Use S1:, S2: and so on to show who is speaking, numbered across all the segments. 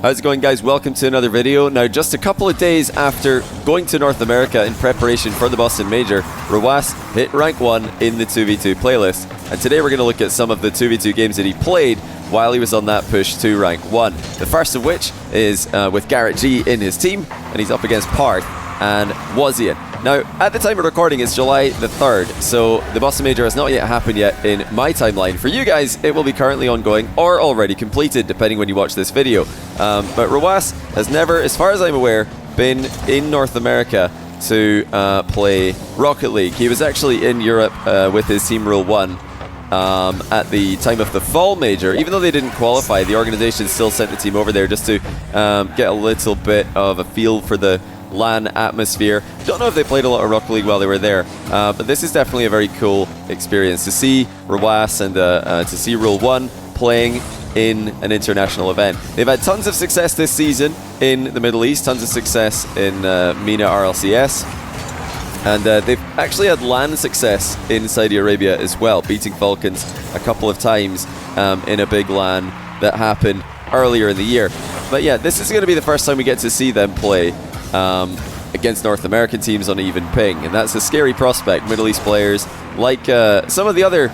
S1: How's it going, guys? Welcome to another video. Now, just a couple of days after going to North America in preparation for the Boston Major, Rw9 hit rank 1 in the 2v2 playlist. And today we're going to look at some of the 2v2 games that he played while he was on that push to rank 1. The first of which is with Rw9 in his team, and he's up against Parth and Wazian. Now, at the time of recording, it's July the 3rd, so the Boston Major has not yet happened yet in my timeline. For you guys, it will be currently ongoing or already completed, depending when you watch this video. But Rw9 has never, as far as I'm aware, been in North America to play Rocket League. He was actually in Europe with his team Rw9 at the time of the Fall Major. Even though they didn't qualify, the organization still sent the team over there just to get a little bit of a feel for the LAN atmosphere. Don't know if they played a lot of Rocket League while they were there, but this is definitely a very cool experience to see Rw9 and to see Rw9 playing in an international event. They've had tons of success this season in the Middle East, tons of success in MENA RLCS, and they've actually had LAN success in Saudi Arabia as well, beating Falcons a couple of times in a big LAN that happened earlier in the year. But yeah, this is going to be the first time we get to see them play against North American teams on even ping, and that's a scary prospect. Middle East players, like some of the other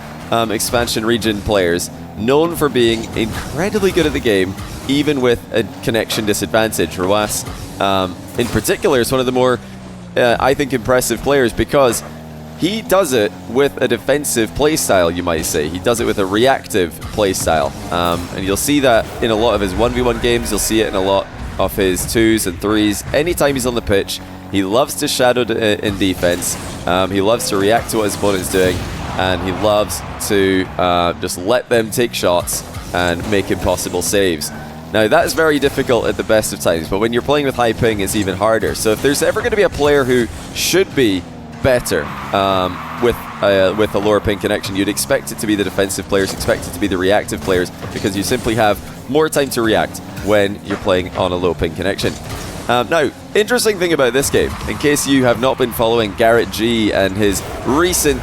S1: expansion region players, known for being incredibly good at the game, even with a connection disadvantage. Rw9, in particular, is one of the more, I think, impressive players because he does it with a defensive playstyle, you might say. He does it with a reactive playstyle, and you'll see that in a lot of his 1v1 games. You'll see it in a lot of his 2s and 3s. Anytime he's on the pitch, he loves to shadow in defense. He loves to react to what his opponent's doing, and he loves to just let them take shots and make impossible saves. Now, that is very difficult at the best of times, but when you're playing with high ping, it's even harder. So if there's ever going to be a player who should be better with a lower ping connection, you'd expect it to be the defensive players, expect it to be the reactive players, because you simply have more time to react when you're playing on a low ping connection. Now, interesting thing about this game, in case you have not been following Rw9 and his recent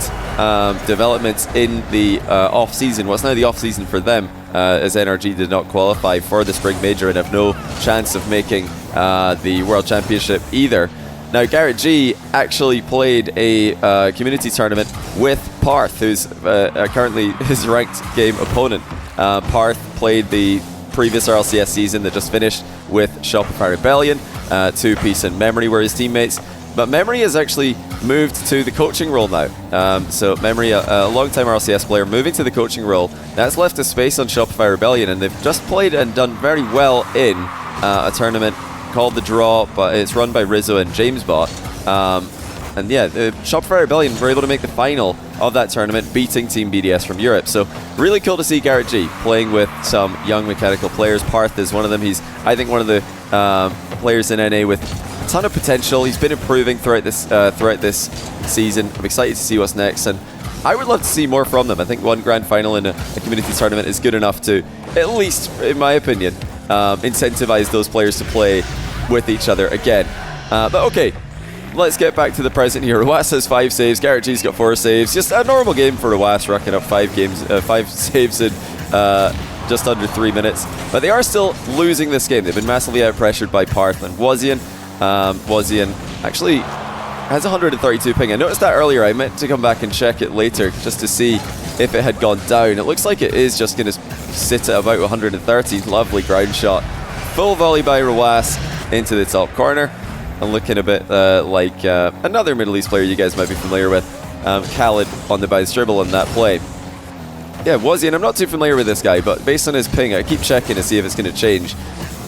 S1: developments in the off-season, what's now the off-season for them, as NRG did not qualify for the Spring Major and have no chance of making the World Championship either. Now, Rw9 actually played a community tournament with Parth, who's currently his ranked game opponent. Parth played the previous RLCS season that just finished with Shopify Rebellion. 2Piece and Memory were his teammates, but Memory has actually moved to the coaching role now. So Memory, a long-time RLCS player, moving to the coaching role. That's left a space on Shopify Rebellion, and they've just played and done very well in a tournament called The Draw, but it's run by Rizzo and JamesBot. And yeah, the Shopify Rebellion were able to make the final of that tournament, beating Team BDS from Europe. So really cool to see Rw9 playing with some young mechanical players. Parth is one of them. He's, I think, one of the players in NA with a ton of potential. He's been improving throughout this season. I'm excited to see what's next, and I would love to see more from them. I think one grand final in a community tournament is good enough to, at least in my opinion, incentivize those players to play with each other again. But okay, let's get back to the present here. Rw9 has 5 saves, Rw9's got 4 saves. Just a normal game for Rw9, racking up 5 saves in just under 3 minutes. But they are still losing this game. They've been massively out-pressured by Parth and Wazian. Wazian actually has 132 ping. I noticed that earlier. I meant to come back and check it later just to see if it had gone down. It looks like it is just going to sit at about 130. Lovely ground shot. Full volley by Rw9 into the top corner. And looking a bit like another Middle East player you guys might be familiar with, Khalid on the bounce dribble on that play. Yeah, Wazian, I'm not too familiar with this guy, but based on his ping, I keep checking to see if it's going to change.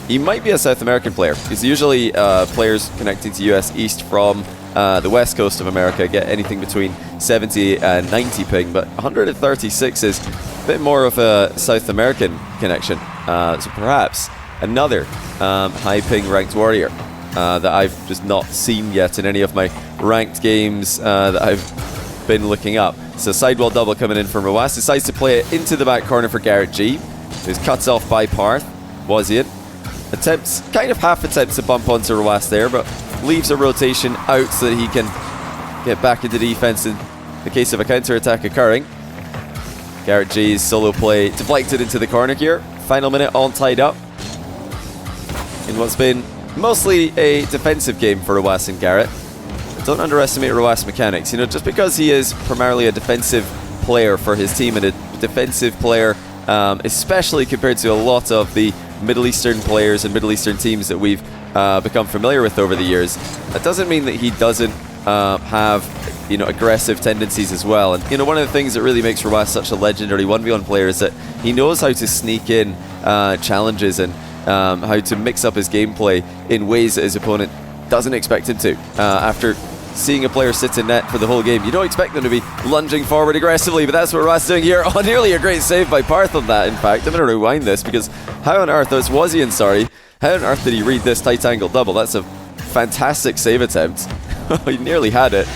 S1: He might be a South American player. It's usually players connecting to US East from the west coast of America get anything between 70 and 90 ping, but 136 is a bit more of a South American connection. So perhaps another high ping ranked warrior that I've just not seen yet in any of my ranked games that I've been looking up. So sidewall double coming in from Rw9. Decides to play it into the back corner for Rw9, who's cuts off by Parth. Wazian attempts, kind of half attempts to bump onto Rw9 there, but leaves a rotation out so that he can get back into defense in the case of a counter-attack occurring. Rw9's solo play deflected into the corner here. Final minute all tied up. in what's been mostly a defensive game for Rw9 and Garrett. Don't underestimate Rw9's mechanics. You know, just because he is primarily a defensive player for his team and a defensive player, especially compared to a lot of the Middle Eastern players and Middle Eastern teams that we've become familiar with over the years, that doesn't mean that he doesn't have, you know, aggressive tendencies as well. And you know, one of the things that really makes Rw9 such a legendary 1v1 player is that he knows how to sneak in challenges and how to mix up his gameplay in ways that his opponent doesn't expect him to. After seeing a player sit in net for the whole game, you don't expect them to be lunging forward aggressively, but that's what Rw9's doing here. Oh, nearly a great save by Parth on that, in fact. I'm going to rewind this because how on earth, that's Wazian, sorry, how on earth did he read this tight angle double? That's a fantastic save attempt. He nearly had it.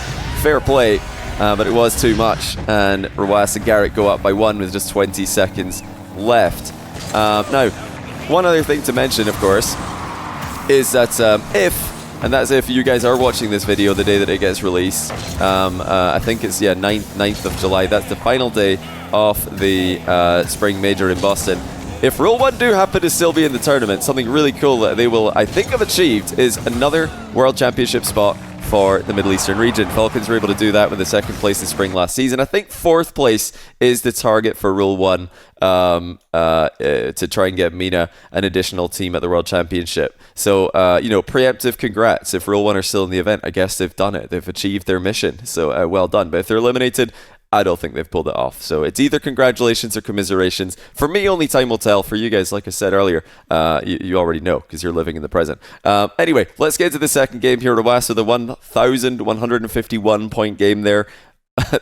S1: Fair play, but it was too much, and Rw9 and Garrett go up by 1 with just 20 seconds left. Now, one other thing to mention, of course, is that and that's if you guys are watching this video the day that it gets released. I think it's 9th of July. That's the final day of the Spring Major in Boston. If Rw9 do happen to still be in the tournament, something really cool that they will, I think, have achieved is another World Championship spot for the Middle Eastern region. Falcons were able to do that with the 2nd place in Spring last season. I think 4th place is the target for Rw9 to try and get MENA an additional team at the World Championship. So, you know, preemptive congrats. If Rw9 are still in the event, I guess they've done it. They've achieved their mission. So, well done. But if they're eliminated, I don't think they've pulled it off. So it's either congratulations or commiserations. For me, only time will tell. For you guys, like I said earlier, you already know because you're living in the present. Anyway, let's get to the second game here. Rw9 with a 1,151 point game there.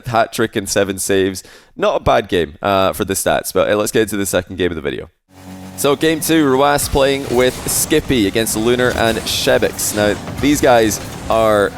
S1: Hat trick and 7 saves. Not a bad game for the stats, but let's get into the second game of the video. So game 2, Rw9 playing with Skippy against Lunar and Shebix. Now, these guys are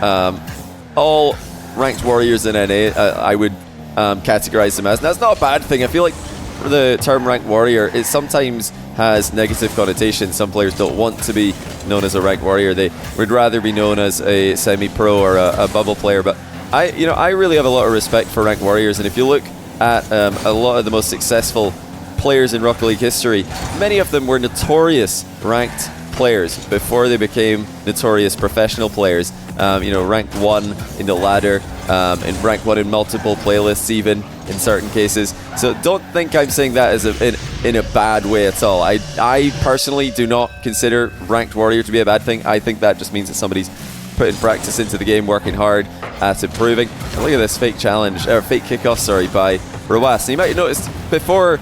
S1: all ranked warriors in NA. I would categorize them as. And that's not a bad thing. I feel like the term ranked warrior, it sometimes has negative connotations. Some players don't want to be known as a ranked warrior. They would rather be known as a semi-pro or a bubble player. But I really have a lot of respect for ranked warriors. And if you look at a lot of the most successful players in Rocket League history, many of them were notorious ranked players before they became notorious professional players. Ranked 1 in the ladder, and ranked 1 in multiple playlists even in certain cases. So don't think I'm saying that as in a bad way at all. I personally do not consider ranked warrior to be a bad thing. I think that just means that somebody's putting practice into the game, working hard at improving. And look at this fake challenge, or fake kickoff, sorry, by Rw9. So you might have noticed before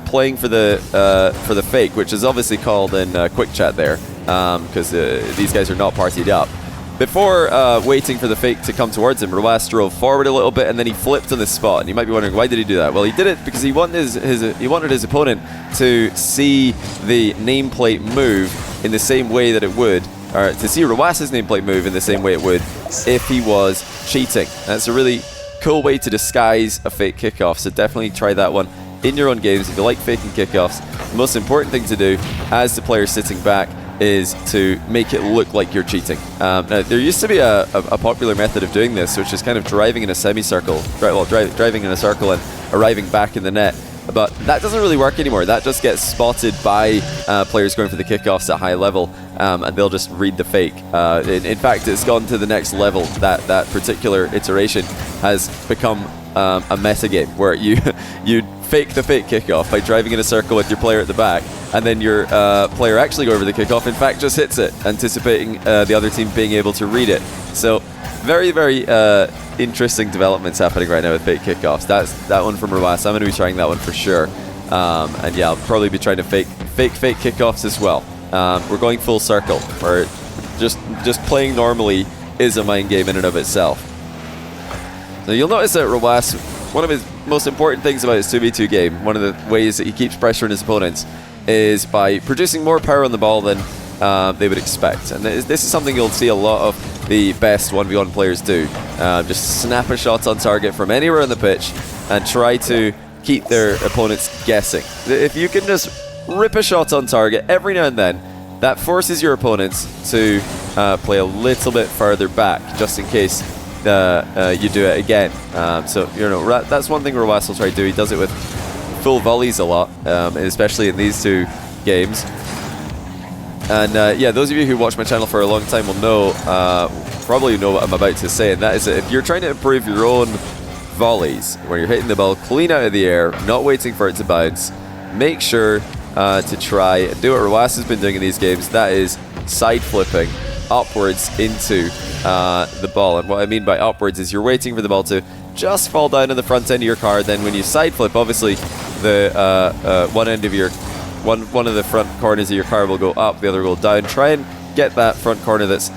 S1: playing for the fake, which is obviously called in quick chat there, because these guys are not partied up. Before waiting for the fake to come towards him, Rw9 drove forward a little bit and then he flipped on the spot. And you might be wondering, why did he do that? Well, he did it because he wanted his opponent to see the nameplate move in the same way that it would, or to see Rw9's nameplate move in the same way it would if he was cheating. That's a really cool way to disguise a fake kickoff, so definitely try that one in your own games if you like faking kickoffs. The most important thing to do as the player sitting back is to make it look like you're cheating. Now, there used to be a popular method of doing this, which is kind of driving in a semicircle, driving in a circle and arriving back in the net. But that doesn't really work anymore. That just gets spotted by players going for the kickoffs at high level, and they'll just read the fake. In fact, it's gone to the next level. That particular iteration has become a meta game where you fake the fake kickoff by driving in a circle with your player at the back, and then your player actually going for the kickoff, in fact, just hits it, anticipating the other team being able to read it. So very, very interesting developments happening right now with fake kickoffs. That's that one from Rw9. I'm going to be trying that one for sure. And yeah, I'll probably be trying to fake kickoffs as well. We're going full circle, where just playing normally is a mind game in and of itself. So you'll notice that Rw9, one of his most important things about his 2v2 game, one of the ways that he keeps pressuring his opponents, is by producing more power on the ball than they would expect. And this is something you'll see a lot of the best 1v1 players do. Just snap a shot on target from anywhere on the pitch and try to keep their opponents guessing. If you can just rip a shot on target every now and then, that forces your opponents to play a little bit further back, just in case you do it again. So that's one thing Rw9 will try to do. He does it with full volleys a lot, especially in these two games. And yeah, those of you who watch my channel for a long time will know, probably know what I'm about to say, and that is that if you're trying to improve your own volleys, when you're hitting the ball clean out of the air, not waiting for it to bounce, make sure to try and do what Rw9 has been doing in these games. That is side flipping upwards into the ball. And what I mean by upwards is you're waiting for the ball to just fall down on the front end of your car. Then when you side flip, obviously the one end of your one of the front corners of your car will go up, the other will go down. Try and get that front corner that's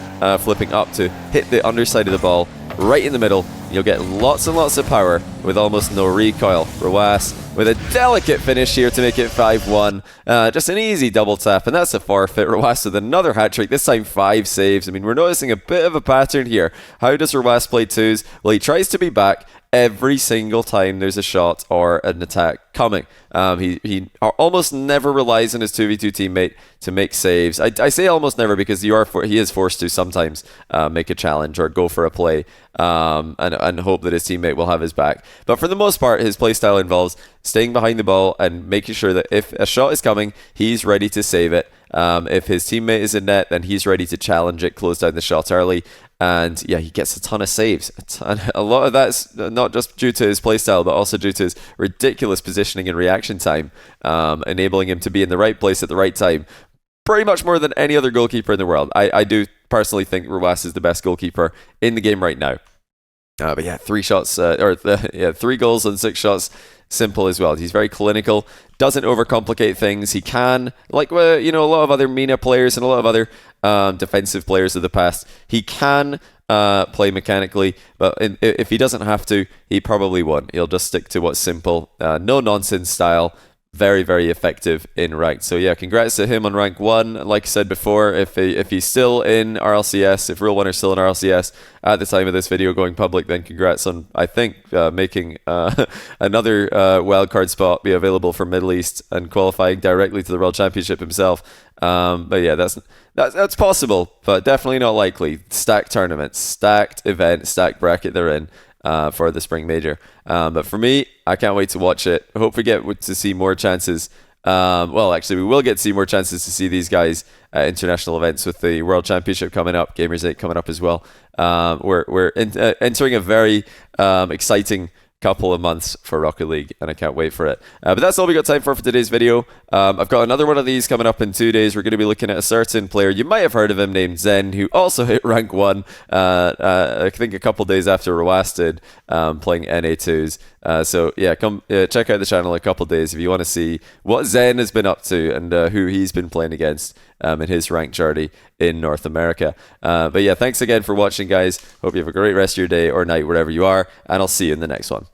S1: flipping up to hit the underside of the ball right in the middle. You'll get lots and lots of power with almost no recoil. Rw9 with a delicate finish here to make it 5-1. Just an easy double tap, and that's a forfeit. Rw9 with another hat trick, this time 5 saves. I mean, we're noticing a bit of a pattern here. How does Rw9 play twos? Well, he tries to be back every single time there's a shot or an attack coming. He almost never relies on his 2v2 teammate to make saves. I say almost never because he is forced to sometimes make a challenge or go for a play and hope that his teammate will have his back. But for the most part, his playstyle involves staying behind the ball and making sure that if a shot is coming, he's ready to save it. If his teammate is in net, then he's ready to challenge it, close down the shot early. And yeah, he gets a ton of saves. A lot of that's not just due to his playstyle, but also due to his ridiculous positioning and reaction time, enabling him to be in the right place at the right time. Pretty much more than any other goalkeeper in the world. I do personally think Rw9 is the best goalkeeper in the game right now. But yeah, 3 goals on 6 shots. Simple as well. He's very clinical, doesn't overcomplicate things. He can, like a lot of other MENA players and a lot of other defensive players of the past, he can play mechanically, but if he doesn't have to, he probably won't. He'll just stick to what's simple, no nonsense style. Very, very effective in ranked. So yeah, congrats to him on rank 1. Like I said before, if he's still in RLCS, if Rule 1 are still in RLCS at the time of this video going public, then congrats on, I think, making another wildcard spot be available for Middle East and qualifying directly to the World Championship himself. But yeah, that's possible, but definitely not likely. Stacked tournaments, stacked event, stacked bracket they're in. For the Spring Major. But for me, I can't wait to watch it. I hope we get to see more chances. Well, actually, we will get to see more chances to see these guys at international events with the World Championship coming up, Gamers 8 coming up as well. We're entering a very exciting couple of months for Rocket League, and I can't wait for it. But that's all we got time for today's video. I've got another one of these coming up in 2 days. We're going to be looking at a certain player. You might have heard of him, named Zen, who also hit rank 1, I think a couple days after Rw9 did, playing NA2s. So yeah, come check out the channel in a couple days if you want to see what Zen has been up to and who he's been playing against in his ranked journey in North America. But yeah, thanks again for watching, guys. Hope you have a great rest of your day or night wherever you are, and I'll see you in the next one.